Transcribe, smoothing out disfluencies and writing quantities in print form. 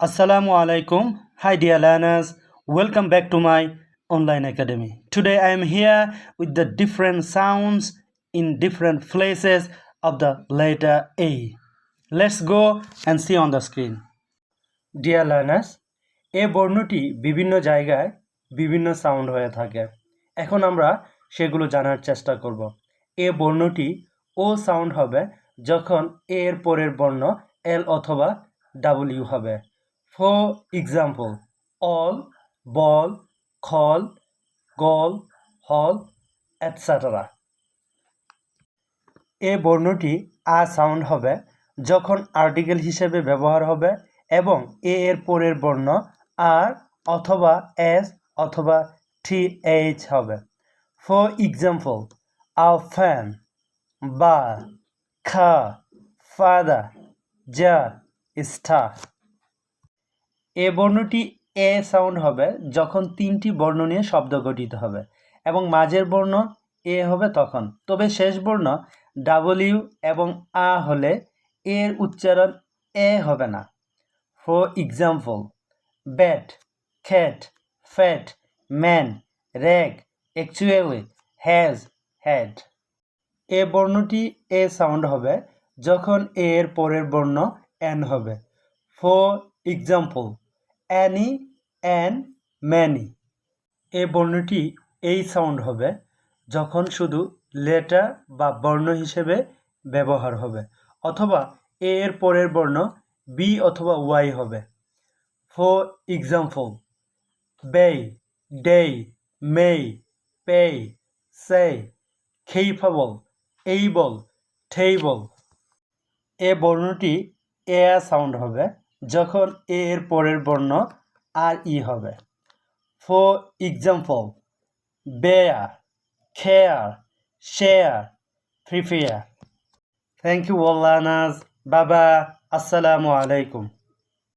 Assalamu alaikum. Hi dear learners. Welcome back to my online academy. Today I am here with the different sounds in different places of the letter A. Let's go and see on the screen. Dear learners, এ বর্ণটি বিভিন্ন জায়গায় বিভিন্ন sound হয়ে থাকে। এখন আমরা সেগুলো জানার চেষ্টা করব। এ বর্ণটি ও সাউন্ড হবে যখন এ এর পরের বর্ণ এল অথবা ডাব্লিউ হবে। For example, all, ball, call, goal, hall, etc. A বর্ণটি আ সাউন্ড হবে যখন আর্টিকেল হিসেবে ব্যবহার হবে এবং এ এর পরের বর্ণ আর অথবা এস অথবা th হবে। For example, a fan, bar, car, father, jar, star. A বর্ণটি এ সাউন্ড হবে যখন তিনটি বর্ণ নিয়ে শব্দ গঠিত হবে এবং মাঝের বর্ণ এ হবে তখন। তবে শেষ বর্ণ ডাব্লিউ এবং আ হলে এর উচ্চারণ এ হবে না। For example, bat, cat, fat, man, rag, actually, has, had. A বর্ণটি এ সাউন্ড হবে যখন এর পরের বর্ণ এন হবে। For example, any, an, many. A বর্ণটি এই সাউন্ড হবে যখন শুধু লেটার বা বর্ণ হিসেবে ব্যবহার হবে অথবা এ এর পরের বর্ণ বি অথবা ওয়াই হবে। ফর এক্সাম্পল, বেই, ডেই, মেই, পেই, সে, খেইফাবল, এইবল, ঠেইবল। এ বর্ণটি এ সাউন্ড হবে যখন এ এর পরের বর্ণ আর ই হবে। For example, bear, care, share, prepare. Thank you all learners. Bye bye. Assalamu alaikum.